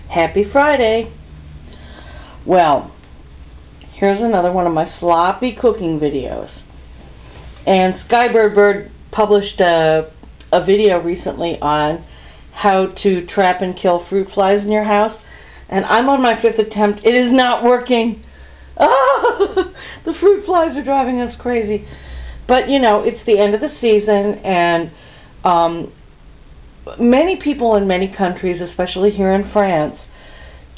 Happy Friday! Well, here's another one of my sloppy cooking videos. And Skybird published a video recently on how to trap and kill fruit flies in your house. And I'm on my 5th attempt. It is not working. Oh, the fruit flies are driving us crazy. But, you know, it's the end of the season, and many people in many countries, especially here in France,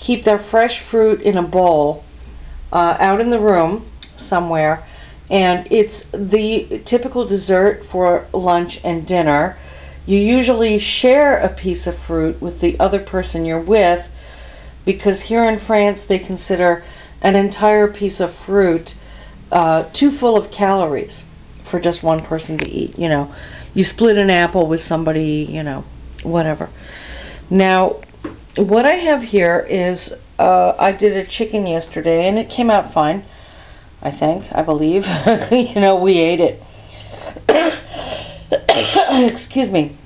keep their fresh fruit in a bowl out in the room somewhere, and it's the typical dessert for lunch and dinner. You usually share a piece of fruit with the other person you're with, because here in France they consider an entire piece of fruit too full of calories for just one person to eat. You know, you split an apple with somebody, you know, whatever. Now, what I have here is, I did a chicken yesterday, and it came out fine, I believe. You know, we ate it. Excuse me.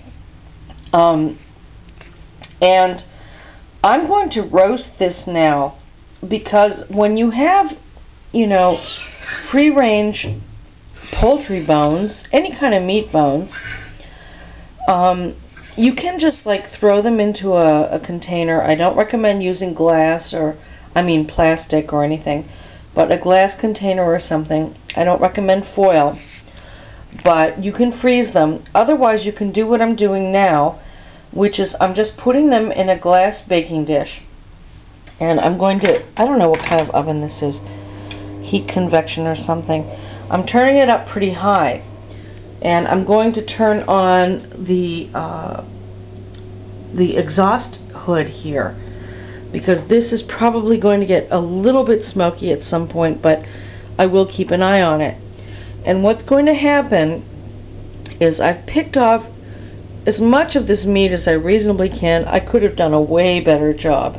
And I'm going to roast this now, because when you have, you know, free-range poultry bones, any kind of meat bones, you can just like throw them into a container. I don't recommend using glass plastic or anything, but a glass container or something. I don't recommend foil, but you can freeze them. Otherwise, you can do what I'm doing now, which is I'm just putting them in a glass baking dish. And I'm going to, I don't know what kind of oven this is, heat convection or something. I'm turning it up pretty high. And I'm going to turn on the exhaust hood here, because this is probably going to get a little bit smoky at some point, but I will keep an eye on it. And what's going to happen is I've picked off as much of this meat as I reasonably can. I could have done a way better job.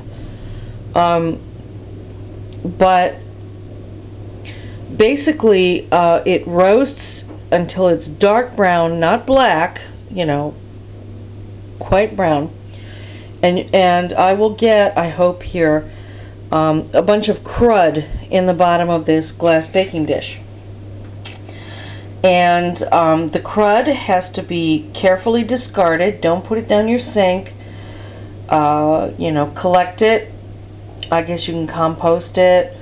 But basically it roasts until it's dark brown, not black, you know, quite brown. And I will get, I hope here, a bunch of crud in the bottom of this glass baking dish. And the crud has to be carefully discarded. Don't put it down your sink. You know, collect it. I guess you can compost it.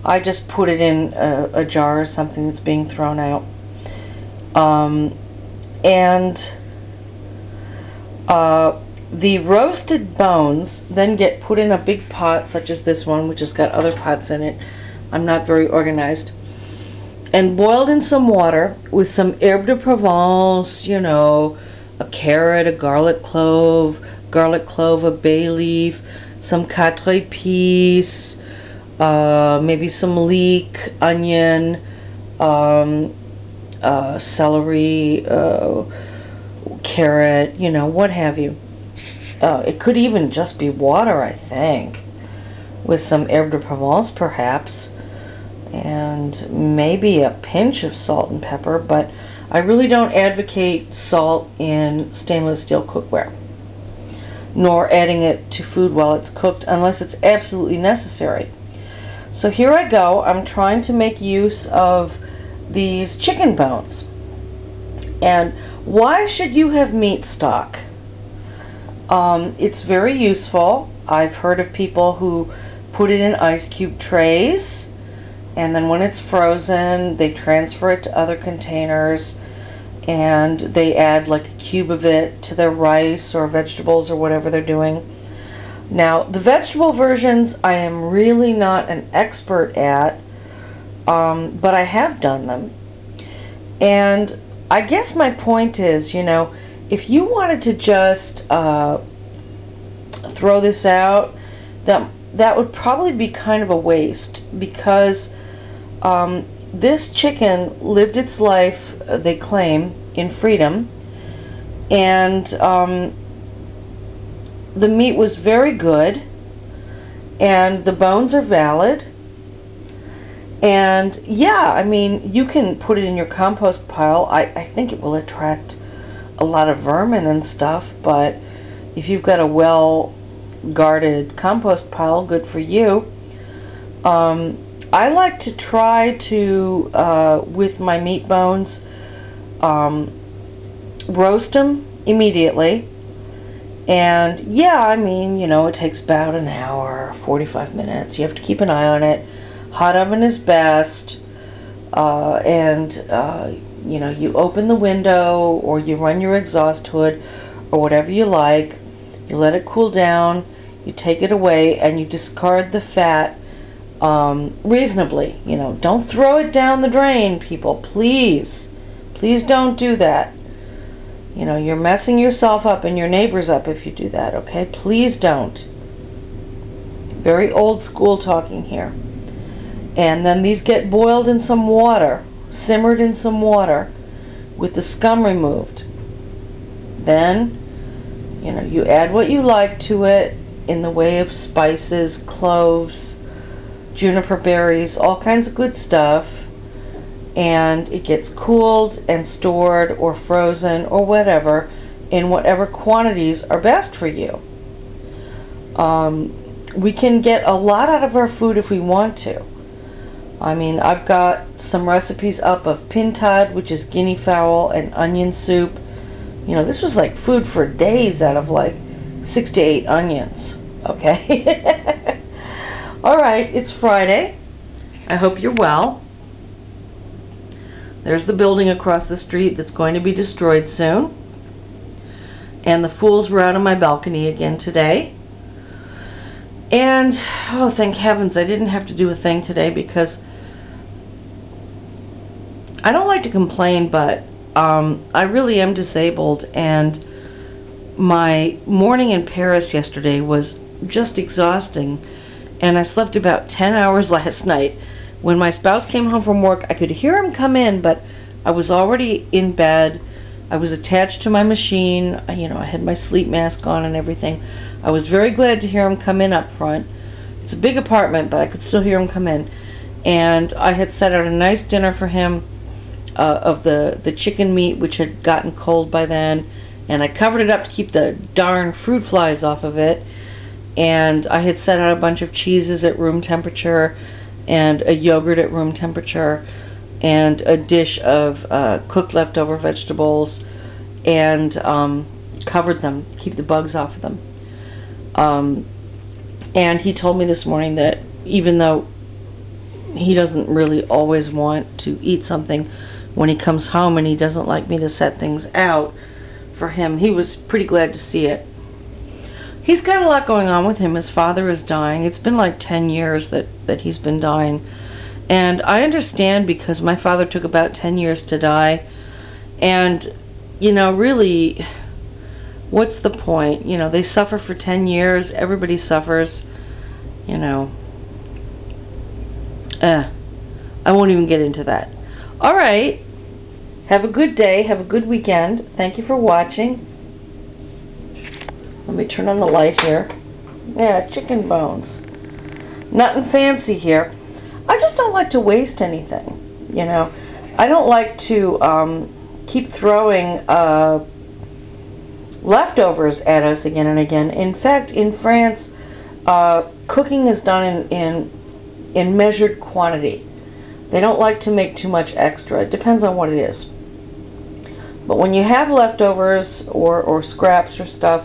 I just put it in a jar or something that's being thrown out. The roasted bones then get put in a big pot, such as this one, which has got other pots in it. I'm not very organized. And boiled in some water with some herbe de Provence, you know, a carrot, a garlic clove, a bay leaf, some quatre épices, maybe some leek, onion, celery, carrot, you know, what have you. It could even just be water, I think, with some herbe de Provence, perhaps, and maybe a pinch of salt and pepper, but I really don't advocate salt in stainless steel cookware, nor adding it to food while it's cooked unless it's absolutely necessary. So here I go. I'm trying to make use of these chicken bones. And why should you have meat stock? It's very useful. I've heard of people who put it in ice cube trays, and then when it's frozen, they transfer it to other containers, and they add like a cube of it to their rice or vegetables or whatever they're doing. Now, the vegetable versions I am really not an expert at, but I have done them. And I guess my point is, you know, if you wanted to just throw this out, that would probably be kind of a waste, because this chicken lived its life, they claim, in freedom, and the meat was very good, and the bones are valid, and yeah, I mean, you can put it in your compost pile. I think it will attract a lot of vermin and stuff, but if you've got a well guarded compost pile. Good for you. I like to try to, with my meat bones, roast them immediately. And yeah, I mean, it takes about an hour, 45 minutes. You have to keep an eye on it. Hot oven is best. You open the window, or you run your exhaust hood, or whatever you like. You let it cool down. You take it away, and you discard the fat reasonably. Don't throw it down the drain, people. Please. Please don't do that. You're messing yourself up and your neighbors up if you do that, okay? Please don't. Very old school talking here. And then these get boiled in some water, simmered in some water, with the scum removed. Then, you add what you like to it in the way of spices, cloves, juniper berries, all kinds of good stuff. And it gets cooled and stored or frozen or whatever in whatever quantities are best for you. We can get a lot out of our food if we want to. I mean, I've got some recipes up of pintad, which is guinea fowl, and onion soup. This was like food for days out of like 6 to 8 onions, okay? Alright, it's Friday. I hope you're well. There's the building across the street that's going to be destroyed soon. And the fools were out on my balcony again today. And, oh, thank heavens, I didn't have to do a thing today, because I don't like to complain, but I really am disabled, and my morning in Paris yesterday was just exhausting, and I slept about 10 hours last night. When my spouse came home from work, I could hear him come in, but I was already in bed. I was attached to my machine. I had my sleep mask on and everything. I was very glad to hear him come in up front. It's a big apartment, but I could still hear him come in. And I had set out a nice dinner for him of the chicken meat, which had gotten cold by then. And I covered it up to keep the darn fruit flies off of it. And I had set out a bunch of cheeses at room temperature, and a yogurt at room temperature, and a dish of cooked leftover vegetables, and covered them, keep the bugs off of them. And he told me this morning that even though he doesn't really always want to eat something when he comes home, and he doesn't like me to set things out for him, he was pretty glad to see it. He's got a lot going on with him. His father is dying. It's been like 10 years that he's been dying. And I understand, because my father took about 10 years to die. And, really, what's the point? They suffer for 10 years. Everybody suffers. I won't even get into that. All right. Have a good day. Have a good weekend. Thank you for watching. Let me turn on the light here. Yeah, chicken bones. Nothing fancy here. I just don't like to waste anything, I don't like to keep throwing leftovers at us again and again. In fact, in France, cooking is done in measured quantity. They don't like to make too much extra. It depends on what it is. But when you have leftovers or scraps or stuff,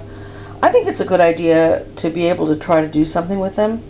I think it's a good idea to be able to try to do something with them.